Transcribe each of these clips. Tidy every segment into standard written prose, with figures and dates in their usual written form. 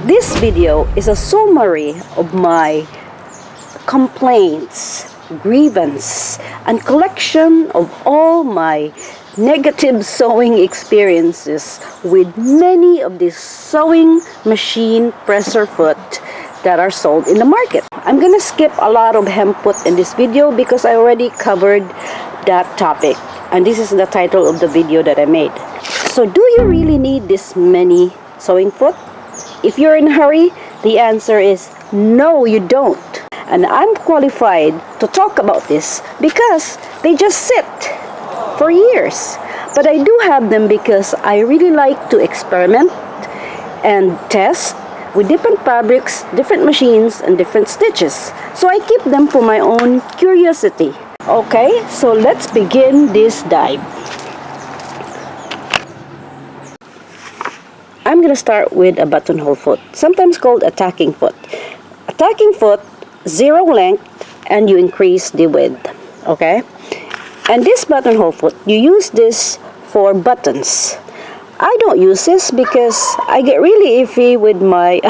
This video is a summary of my complaints, grievance, and collection of all my negative sewing experiences with many of these sewing machine presser foot that are sold in the market. I'm gonna skip a lot of hem foot in this video because I already covered that topic, and this is the title of the video that I made. So do you really need this many sewing foot? If you're in a hurry, the answer is no, you don't. And I'm qualified to talk about this because they just sit for years. But I do have them because I really like to experiment and test with different fabrics, different machines, and different stitches. So I keep them for my own curiosity. Okay, so let's begin this dive. I'm gonna start with a buttonhole foot, sometimes called a tacking foot. A tacking foot, zero length, and you increase the width, okay? And this buttonhole foot, you use this for buttons. I don't use this because I get really iffy with my,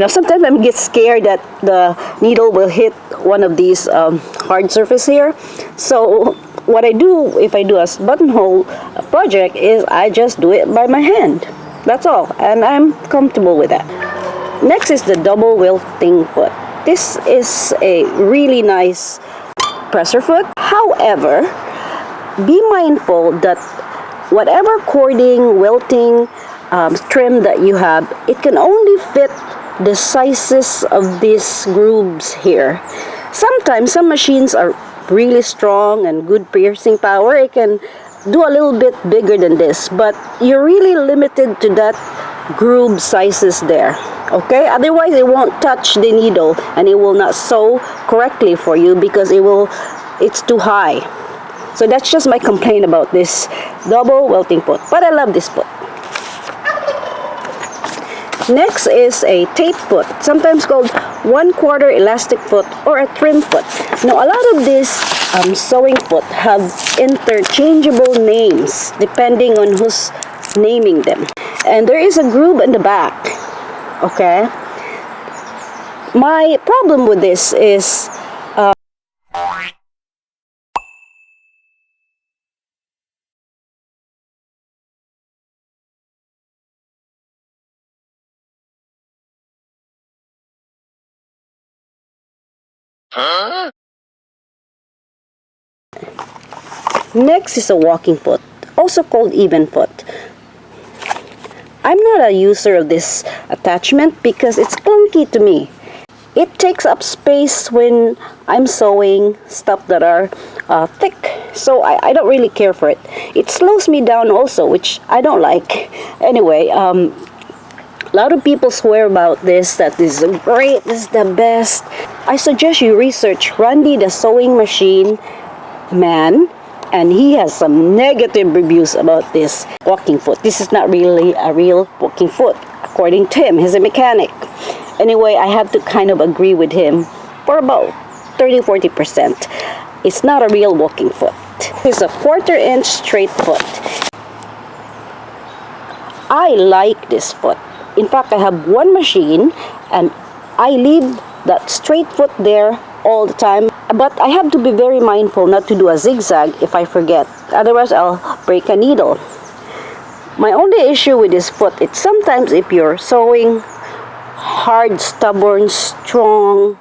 sometimes I get scared that the needle will hit one of these hard surface here. So what I do if I do a buttonhole project is I just do it by my hand. That's all, and I'm comfortable with that. Next is the double wilting foot. This is a really nice presser foot. However, be mindful that whatever cording, wilting, trim that you have, it can only fit the sizes of these grooves here. Sometimes some machines are really strong and good piercing power. It can do a little bit bigger than this, but you're really limited to that groove sizes there, okay? Otherwise it won't touch the needle and it will not sew correctly for you because it's too high. So that's just my complaint about this double wilting foot, but I love this foot. Next is a tape foot, sometimes called 1/4 elastic foot or a trim foot. Now a lot of these sewing foot have interchangeable names depending on who's naming them. And there is a groove in the back, okay? My problem with this is next is a walking foot, also called even foot. I'm not a user of this attachment because it's clunky to me. It takes up space when I'm sewing stuff that are thick, so I don't really care for it. It slows me down also, which I don't like. Anyway, a lot of people swear about this, that this is great, this is the best. I suggest you research Randy the sewing machine man, and he has some negative reviews about this walking foot. This is not really a real walking foot, according to him. He's a mechanic. Anyway, I have to kind of agree with him for about 30-40%. It's not a real walking foot. It's a 1/4 inch straight foot. I like this foot. In fact, I have one machine and I leave that straight foot there all the time. But I have to be very mindful not to do a zigzag if I forget. Otherwise, I'll break a needle. My only issue with this foot is sometimes if you're sewing hard, stubborn, strong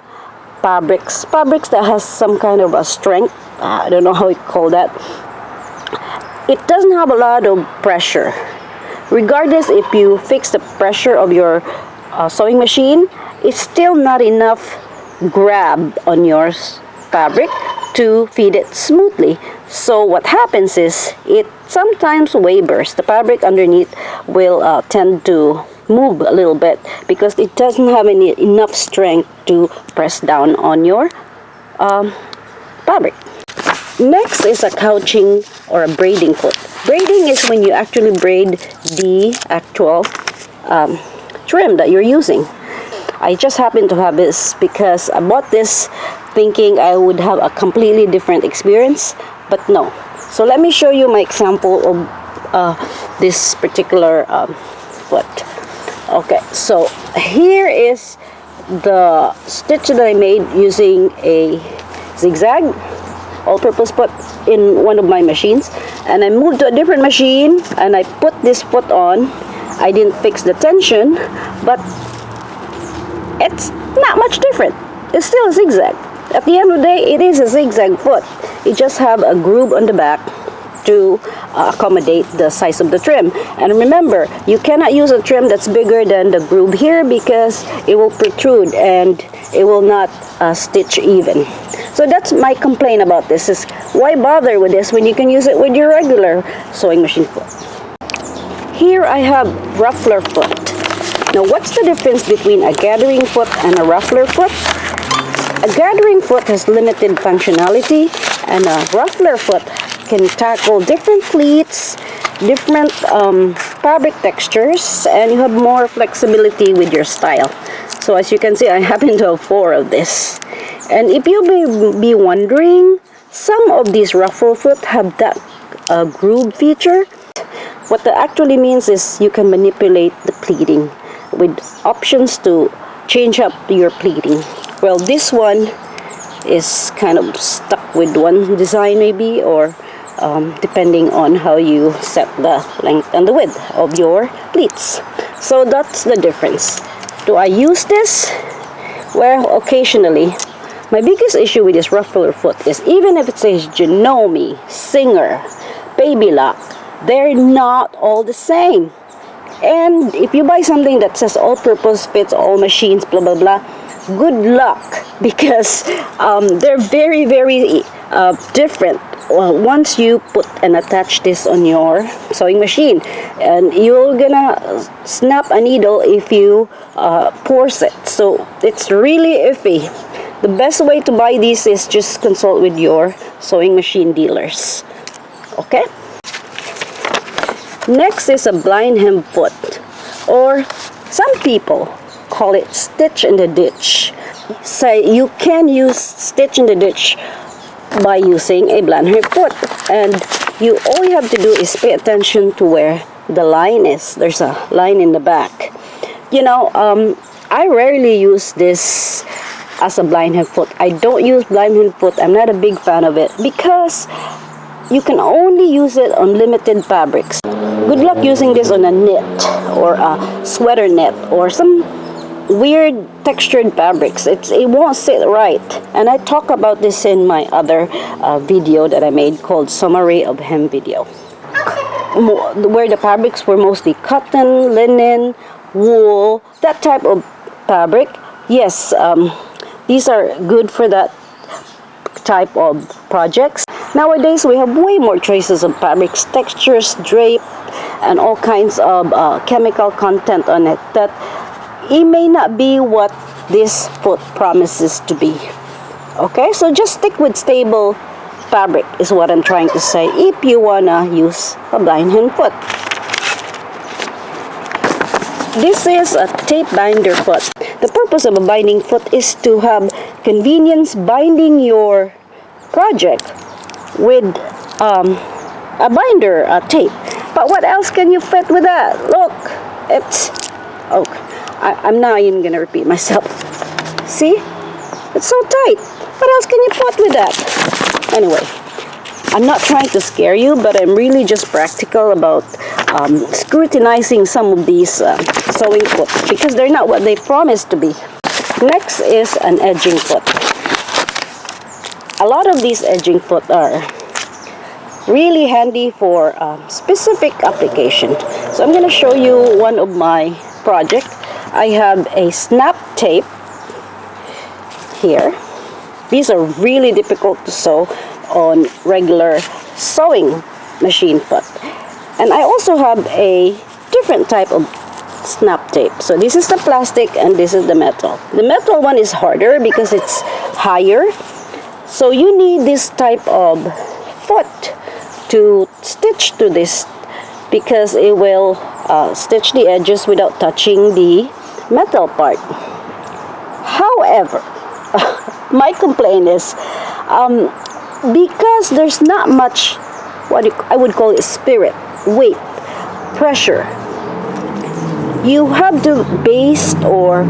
fabrics that has some kind of a strength, I don't know how you call that, it doesn't have a lot of pressure. Regardless if you fix the pressure of your sewing machine, it's still not enough grab on your fabric to feed it smoothly. So what happens is it sometimes wavers. The fabric underneath will tend to move a little bit because it doesn't have enough strength to press down on your fabric. Next is a couching or a braiding foot. Braiding is when you actually braid the actual trim that you're using. I just happen to have this because I bought this thinking I would have a completely different experience, but no. So let me show you my example of this particular foot. Okay, so here is the stitch that I made using a zigzag all-purpose foot in one of my machines, and I moved to a different machine and I put this foot on. I didn't fix the tension, but it's not much different. It's still a zigzag. At the end of the day, it is a zigzag foot. It just have a groove on the back to accommodate the size of the trim. And remember, you cannot use a trim that's bigger than the groove here because it will protrude and it will not stitch even. So that's my complaint about this, is why bother with this when you can use it with your regular sewing machine foot. Here I have ruffler foot. Now what's the difference between a gathering foot and a ruffler foot? A gathering foot has limited functionality, and a ruffler foot can tackle different pleats, different fabric textures, and you have more flexibility with your style. So as you can see, I happen to have 4 of this. And if you may be wondering, some of these ruffle foot have that groove feature. What that actually means is you can manipulate the pleating with options to change up your pleating. Well, this one is kind of stuck with one design maybe, or depending on how you set the length and the width of your pleats. So that's the difference. Do I use this? Well, occasionally. My biggest issue with this ruffler foot is even if it says Janome, Singer, Baby Lock, they're not all the same. And if you buy something that says all-purpose, fits all machines, blah blah blah, good luck, because they're very different once you put and attach this on your sewing machine, and you're gonna snap a needle if you force it. So it's really iffy. The best way to buy these is just consult with your sewing machine dealers. Okay? Next is a blind hem foot, or some people call it stitch in the ditch. So you can use stitch in the ditch by using a blind hem foot, and all you have to do is pay attention to where the line is. There's a line in the back. You know, I rarely use this as a blind hem foot. I don't use blind hem foot. I'm not a big fan of it because you can only use it on limited fabrics. Good luck using this on a knit or a sweater knit or some weird textured fabrics. It won't sit right. And I talk about this in my other video that I made called Summary of Hem video, where the fabrics were mostly cotton, linen, wool, that type of fabric. Yes, these are good for that type of projects. Nowadays, we have way more choices of fabrics, textures, drape, and all kinds of chemical content on it that it may not be what this foot promises to be. Okay, so just stick with stable fabric is what I'm trying to say if you wanna use a blind hem foot. This is a tape binder foot. The purpose of a binding foot is to have convenience binding your project with a binder, a tape. But what else can you fit with that? Look, I'm not even gonna repeat myself. See? It's so tight. What else can you put with that? Anyway, I'm not trying to scare you, but I'm really just practical about scrutinizing some of these sewing foot because they're not what they promise to be. Next is an edging foot. A lot of these edging foot are really handy for specific application. So I'm going to show you one of my projects. I have a snap tape here. These are really difficult to sew on regular sewing machine foot. And I also have a different type of snap tape. So this is the plastic and this is the metal. The metal one is harder because it's higher. So you need this type of foot to stitch to this because it will stitch the edges without touching the metal part. However, my complaint is because there's not much what I would call it spirit, weight, pressure you have to baste or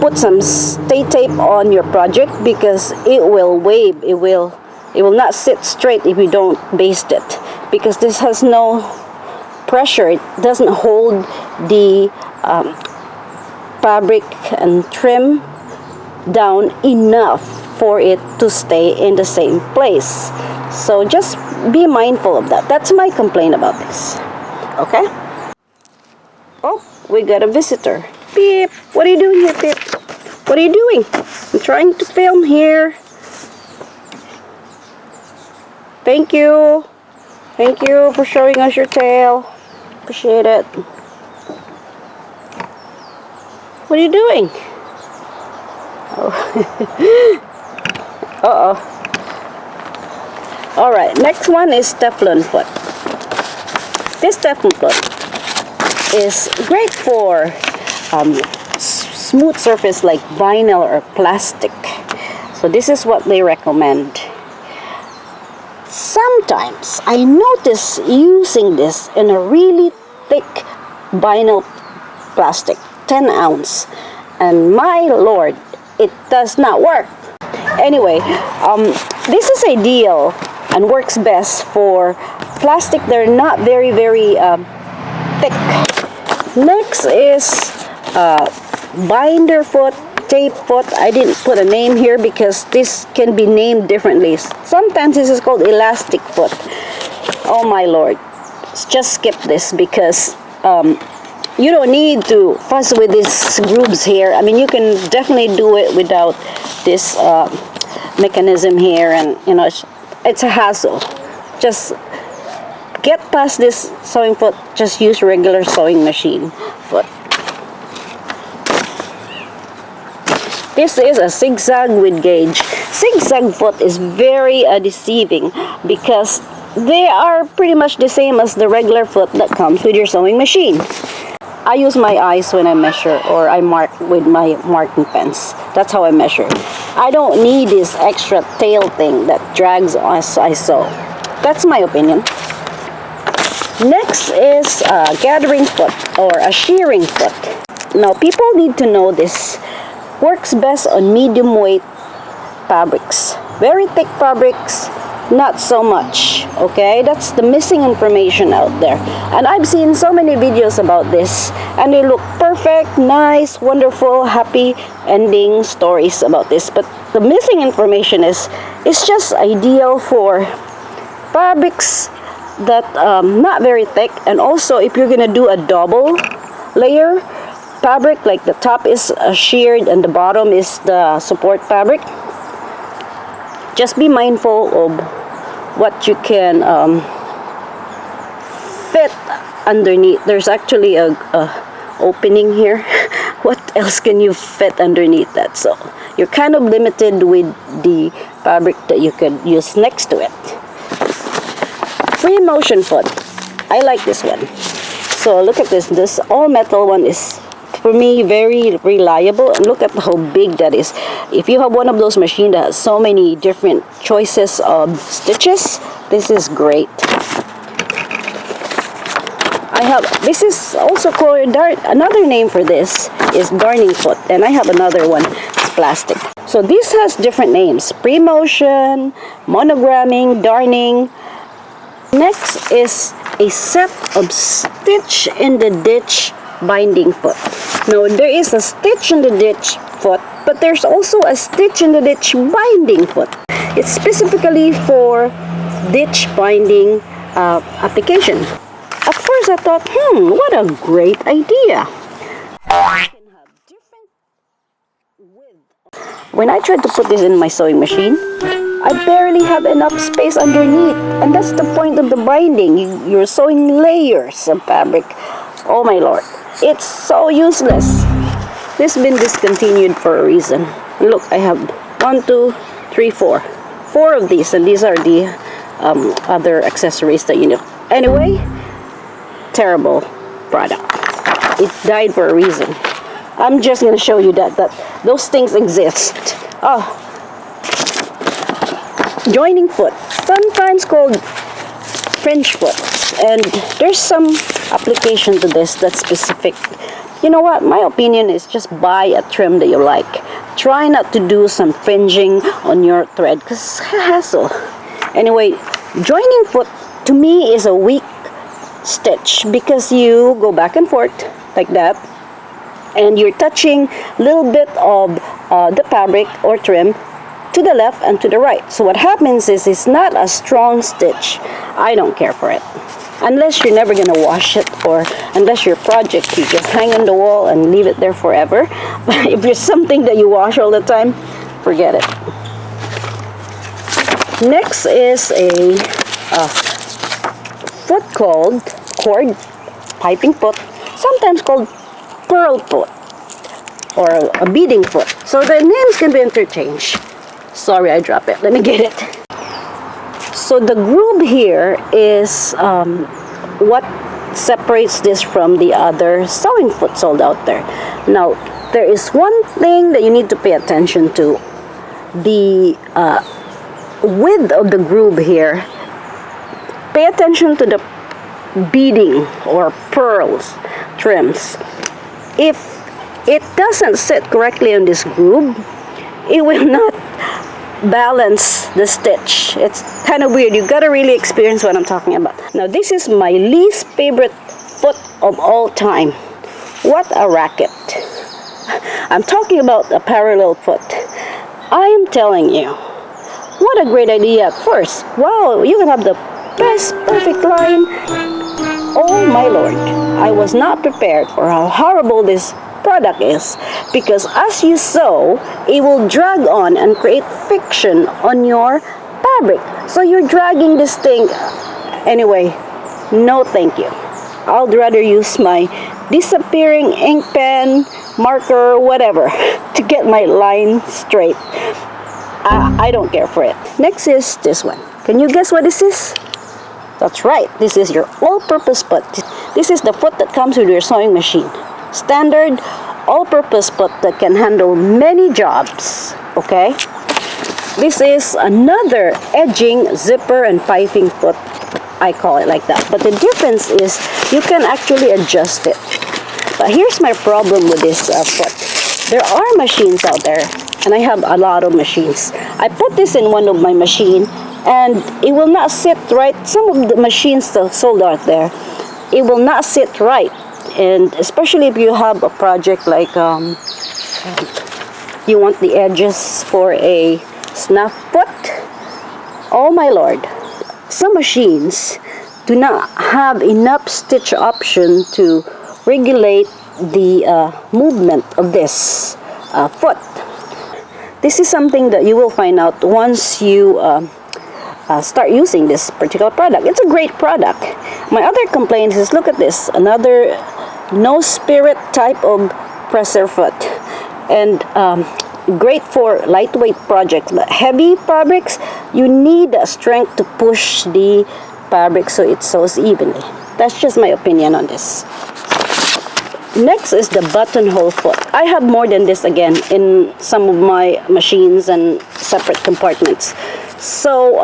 put some stay tape on your project, because it will wave. It will not sit straight if you don't baste it, because this has no pressure. It doesn't hold the fabric and trim down enough for it to stay in the same place. So just be mindful of that. That's my complaint about this. Okay? Oh, we got a visitor. Beep. What are you doing here, Beep? What are you doing? I'm trying to film here. Thank you. Thank you for showing us your tail. Appreciate it. What are you doing? Oh. Uh-oh. Alright, next one is Teflon foot. This Teflon foot is great for smooth surface like vinyl or plastic. So this is what they recommend. Sometimes I notice using this in a really thick vinyl plastic, 10 ounce, and my lord, it does not work. Anyway, this is ideal and works best for plastic. They're not very thick. Next is binder foot, tape foot. I didn't put a name here because this can be named differently. Sometimes this is called elastic foot. Oh my lord, just skip this, because you don't need to fuss with these grooves here. I mean, you can definitely do it without this mechanism here, and you know, it's a hassle. Just get past this sewing foot. Just use regular sewing machine foot. This is a zigzag with gauge. Zigzag foot is very deceiving, because they are pretty much the same as the regular foot that comes with your sewing machine. I use my eyes when I measure, or I mark with my marking pens. That's how I measure. I don't need this extra tail thing that drags as I sew. That's my opinion. Next is a gathering foot or a shearing foot. Now, people need to know this. Works best on medium weight fabrics. Very thick fabrics, not so much. Okay, that's the missing information out there, and I've seen so many videos about this, and they look perfect, nice, wonderful, happy ending stories about this, but the missing information is it's just ideal for fabrics that not very thick. And also, if you're gonna do a double layer fabric, like the top is sheared and the bottom is the support fabric, just be mindful of what you can fit underneath. There's actually a opening here. What else can you fit underneath that? So you're kind of limited with the fabric that you could use next to it. Free motion foot. I like this one. So look at this. This all metal one is, for me, very reliable, and look at how big that is. If you have one of those machines that has so many different choices of stitches, this is great. This is also called another name for this is darning foot, and I have another one. It's plastic. So this has different names: pre-motion, monogramming, darning. Next is a set of stitch in the ditch binding foot. Now, there is a stitch in the ditch foot, but there's also a stitch in the ditch binding foot. It's specifically for ditch binding application. At first I thought, what a great idea. When I tried to put this in my sewing machine, I barely have enough space underneath, and that's the point of the binding. You're sewing layers of fabric. Oh my lord, it's so useless. This has been discontinued for a reason. Look, I have 1, 2, 3, 4 of these, and these are the other accessories that you need. Anyway, terrible product. It died for a reason. I'm just going to show you that those things exist. Joining foot, sometimes called fringe foots, and there's some application to this that's specific. You know what? My opinion is just buy a trim that you like. Try not to do some fringing on your thread because it's a hassle. Anyway, joining foot to me is a weak stitch because you go back and forth like that, and you're touching a little bit of the fabric or trim to the left and to the right. So what happens is it's not a strong stitch. I don't care for it. Unless you're never going to wash it, or unless your project you just hang on the wall and leave it there forever. But if it's something that you wash all the time, forget it. Next is a foot called cord piping foot, sometimes called pearl foot or a beading foot. So the names can be interchanged. Sorry, I dropped it. Let me get it. So the groove here is what separates this from the other sewing foot sold out there. Now, there is one thing that you need to pay attention to. The width of the groove here. Pay attention to the beading or pearls trims. If it doesn't sit correctly on this groove, it will not balance the stitch. It's kind of weird. You gotta really experience what I'm talking about. Now, this is my least favorite foot of all time. What a racket. I'm talking about a parallel foot. I am telling you, what a great idea at first. Wow, you can have the best perfect line. Oh my lord, I was not prepared for how horrible this product is, because as you sew, it will drag on and create friction on your fabric. So you're dragging this thing. Anyway, no thank you. I'd rather use my disappearing ink pen, marker, whatever, to get my line straight. I don't care for it. Next is this one. Can you guess what this is? That's right, this is your all-purpose foot. This is the foot that comes with your sewing machine. Standard all-purpose foot that can handle many jobs. Okay, this is another edging, zipper, and piping foot. I call it like that, but the difference is you can actually adjust it. But here's my problem with this foot. There are machines out there, and I have a lot of machines. I put this in one of my machines, and it will not sit right. Some of the machines that sold out there, it will not sit right. And especially if you have a project like you want the edges for a snap foot. Oh my lord, some machines do not have enough stitch option to regulate the movement of this foot. This is something that you will find out once you start using this particular product. It's a great product. My other complaint is, look at this, another no spirit type of presser foot, and great for lightweight projects. But heavy fabrics, you need strength to push the fabric so it sews evenly. That's just my opinion on this. Next is the buttonhole foot. I have more than this again in some of my machines and separate compartments. So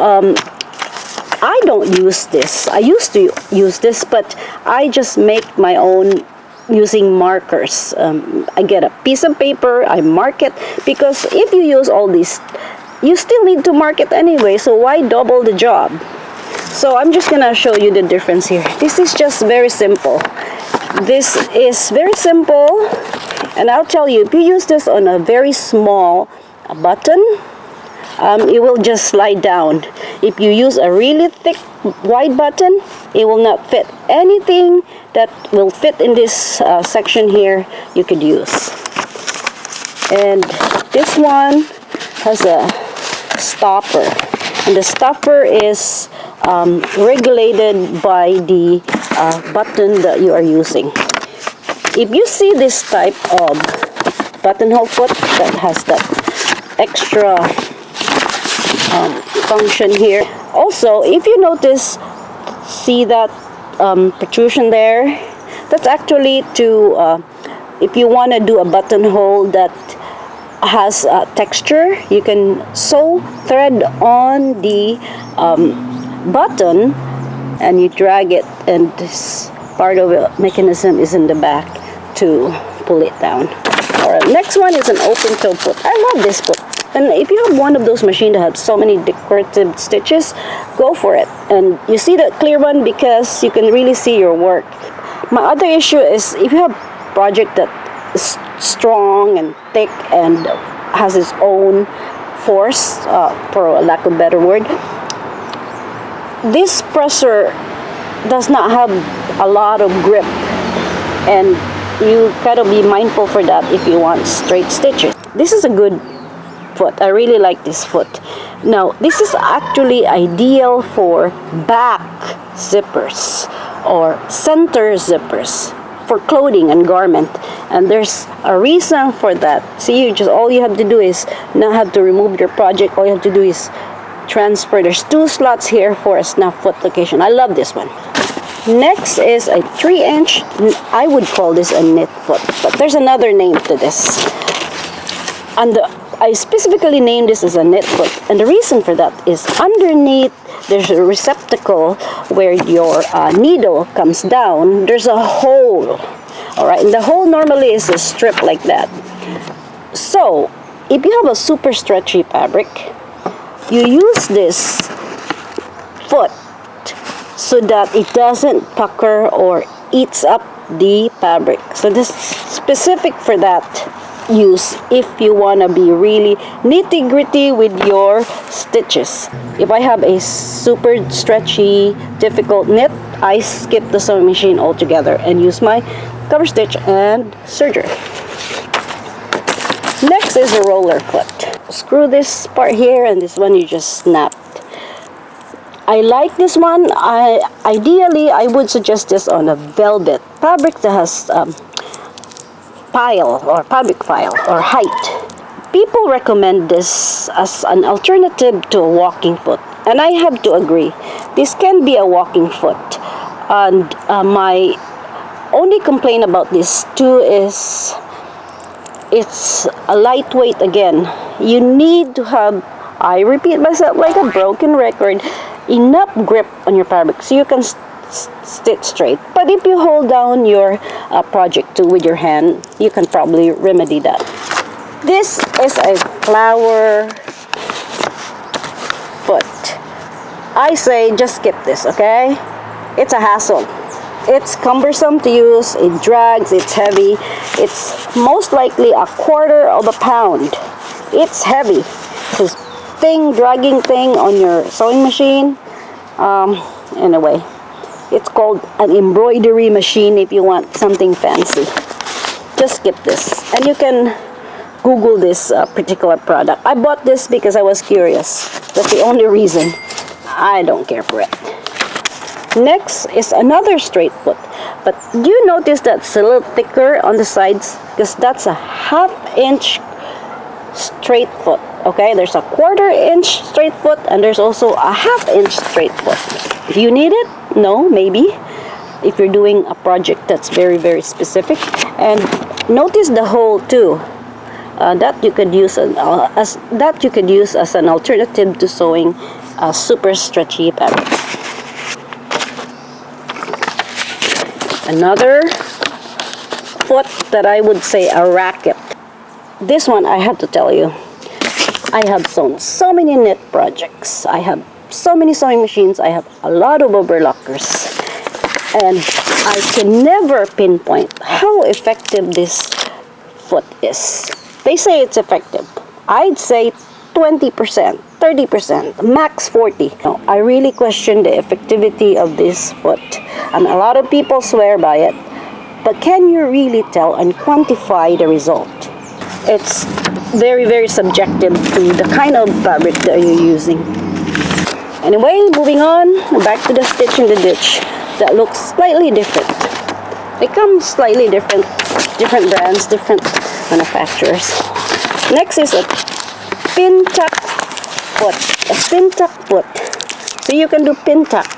I don't use this. I used to use this, but I just make my own using markers. I get a piece of paper, I mark it, because if you use all these, you still need to mark it anyway, so why double the job? So I'm just gonna show you the difference here. This is just very simple. This is very simple, and I'll tell you, if you use this on a very small button, it will just slide down. If you use a really thick wide button, it will not fit. Anything that will fit in this section here, you could use. And this one has a stopper, and the stopper is regulated by the button that you are using. If you see this type of buttonhole foot that has that extra function here. Also, if you notice, see that protrusion there? That's actually to, if you want to do a buttonhole that has texture, you can sew thread on the button and you drag it, and this part of the mechanism is in the back to pull it down. Alright, next one is an open toe foot. I love this foot. And if you have one of those machines that have so many decorative stitches, go for it. And you see that clear one because you can really see your work. My other issue is if you have a project that is strong and thick and has its own force, for a lack of a better word, this presser does not have a lot of grip, and you gotta be mindful for that if you want straight stitches. This is a good foot. I really like this foot. Now, this is actually ideal for back zippers or center zippers for clothing and garment, and there's a reason for that. See, all you have to do is not have to remove your project. All you have to do is transfer. There's 2 slots here for a snap foot location. I love this one. Next is a 3-inch. I would call this a knit foot, but there's another name to this. And I specifically named this as a knit foot, and the reason for that is underneath there's a receptacle where your needle comes down. There's a hole, all right, and the hole normally is a strip like that. So if you have a super stretchy fabric, you use this foot so that it doesn't pucker or eats up the fabric. So this is specific for that use if you want to be really nitty-gritty with your stitches. If I have a super stretchy, difficult knit, I skip the sewing machine altogether and use my cover stitch and serger. Next is a roller foot. Screw this part here, and this one you just snap. I like this one. Ideally, I would suggest this on a velvet fabric that has pile or fabric file or height. People recommend this as an alternative to a walking foot, and I have to agree. This can be a walking foot, and my only complaint about this too is it's a lightweight again. You need to have, I repeat myself like a broken record, enough grip on your fabric so you can stitch straight. But if you hold down your project too with your hand, you can probably remedy that. This is a flower foot. I say just skip this, okay? It's a hassle. It's cumbersome to use, it drags, it's heavy. It's most likely a quarter of a pound. It's heavy. This dragging thing on your sewing machine. Anyway, it's called an embroidery machine if you want something fancy. Just skip this. And you can Google this particular product. I bought this because I was curious. That's the only reason. I don't care for it. Next is another straight foot, but do you notice that's a little thicker on the sides? Because that's a 1/2 inch straight foot. Okay, there's a 1/4 inch straight foot, and there's also a 1/2 inch straight foot. If you need it, no, maybe. If you're doing a project that's very, very specific. And notice the hole too. That you could use as an alternative to sewing a super stretchy fabric. Another foot that I would say a racket. This one I have to tell you, I have sewn so many knit projects. I have so many sewing machines. I have a lot of overlockers, and I can never pinpoint how effective this foot is. They say it's effective. I'd say 20%, 30%, max 40%. No, I really question the effectivity of this foot, and a lot of people swear by it. But can you really tell and quantify the result? It's very, very subjective to the kind of fabric that you're using. Anyway, moving on, back to the stitch in the ditch. That looks slightly different. It comes slightly different brands, different manufacturers. Next is a pin tuck foot. A pin tuck foot. So you can do pin tuck.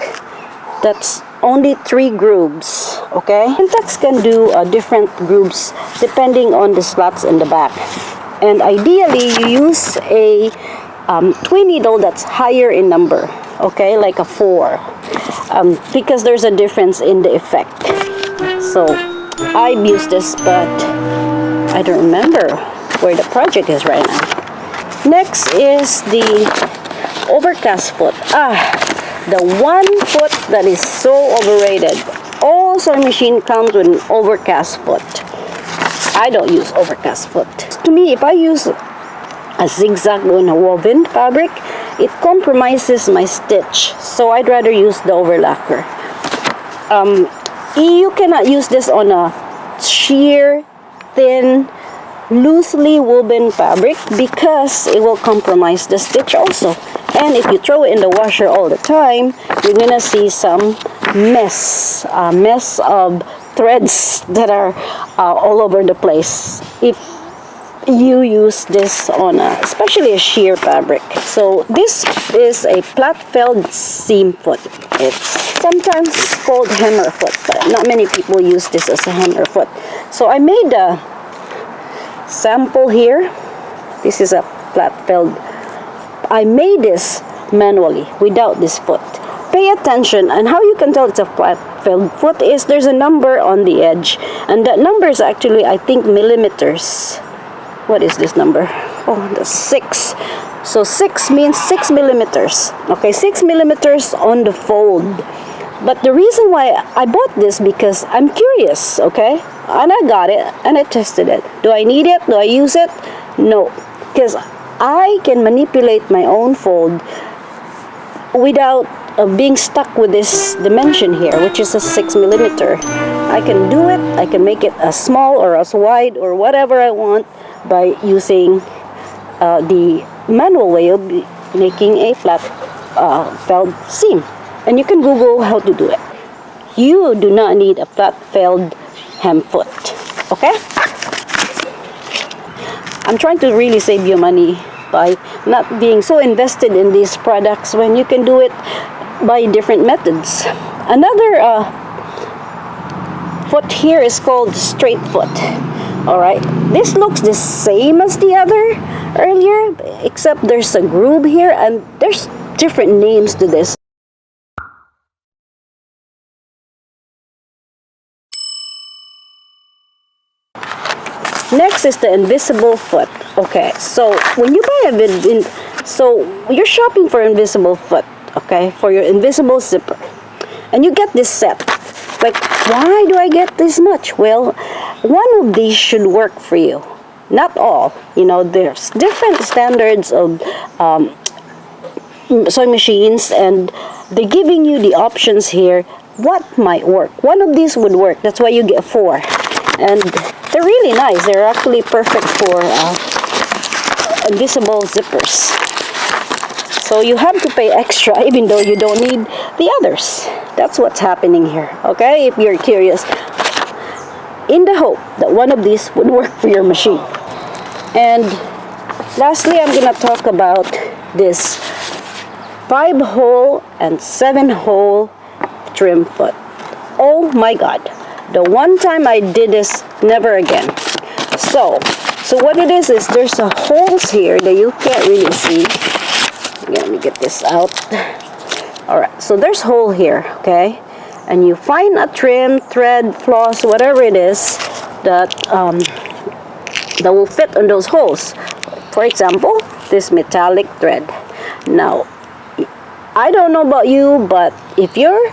That's only 3 grooves, okay? Pin tucks can do different grooves depending on the slots in the back. And ideally, you use a twin needle that's higher in number, okay? Like a 4. because there's a difference in the effect. So I've used this, but I don't remember where the project is right now. Next is the overcast foot. The one foot that is so overrated. All sewing machine comes with an overcast foot. I don't use overcast foot. To me, if I use a zigzag on a woven fabric, it compromises my stitch. So I'd rather use the overlacker. You cannot use this on a sheer, thin, loosely woven fabric because it will compromise the stitch also. And if you throw it in the washer all the time, you're gonna see some mess of threads that are all over the place if you use this on especially a sheer fabric. So this is a flat-felled seam foot. It's sometimes called hammer foot, but not many people use this as a hammer foot. So I made a sample here. This is a flat-felled. I made this manually without this foot. Pay attention, and how you can tell it's a flat-felled foot is there's a number on the edge, and that number is actually, I think, millimeters. What is this number? Oh, the 6. So 6 means 6 millimeters. Okay, 6 millimeters on the fold. But the reason why I bought this because I'm curious, okay? And I got it and I tested it. Do I need it? Do I use it? No, because I can manipulate my own fold without being stuck with this dimension here, which is a 6 millimeter. I can do it. I can make it as small or as wide or whatever I want by using the manual way of making a flat felled seam. And you can Google how to do it. You do not need a flat felled hem foot. Okay? I'm trying to really save you money by not being so invested in these products when you can do it by different methods. Another foot here is called straight foot. Alright, this looks the same as the other earlier, except there's a groove here and there's different names to this. Next is the invisible foot. Okay, so when you buy so you're shopping for invisible foot, okay, for your invisible zipper, and you get this set. Like, why do I get this much? Well, one of these should work for you. Not all. You know, there's different standards of sewing machines, and they're giving you the options here. What might work? One of these would work. That's why you get 4. And they're really nice. They're actually perfect for invisible zippers. So you have to pay extra even though you don't need the others. That's what's happening here, okay? If you're curious, in the hope that one of these would work for your machine. And lastly, I'm gonna talk about this 5-hole and 7-hole trim foot. Oh my God. The one time I did this, never again. So what it is there's a holes here that you can't really see. Let me get this out. Alright, so there's hole here, okay? And you find a trim, thread, floss, whatever it is that will fit on those holes. For example, this metallic thread. Now, I don't know about you, but if you're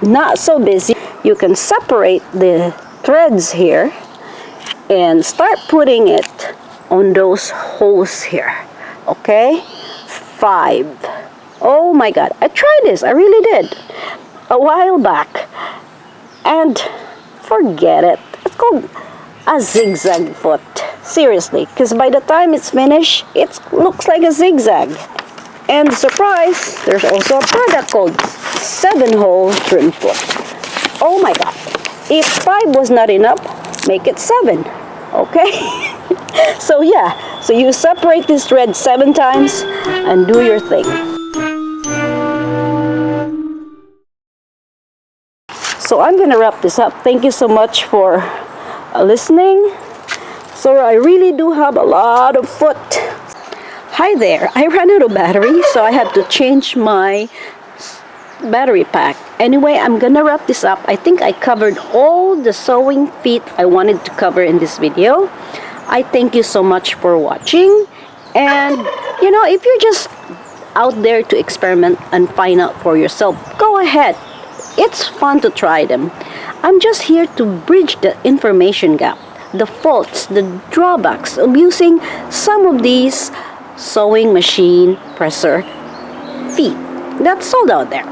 not so busy, you can separate the threads here and start putting it on those holes here, okay? 5. Oh my God, I tried this, I really did, a while back, and forget it. It's called a zigzag foot, seriously, because by the time it's finished, it looks like a zigzag. And surprise, there's also a product called 7-hole trim foot. Oh my God, if 5 was not enough, make it 7, okay? So yeah, so you separate this thread 7 times and do your thing. So I'm gonna wrap this up. Thank you so much for listening. So I really do have a lot of foot. Hi there, I ran out of battery, so I had to change my battery pack. Anyway, I'm gonna wrap this up. I think I covered all the sewing feet I wanted to cover in this video. I thank you so much for watching. And if you're just out there to experiment and find out for yourself, go ahead. It's fun to try them. I'm just here to bridge the information gap, the faults, the drawbacks of using some of these sewing machine presser feet that's sold out there.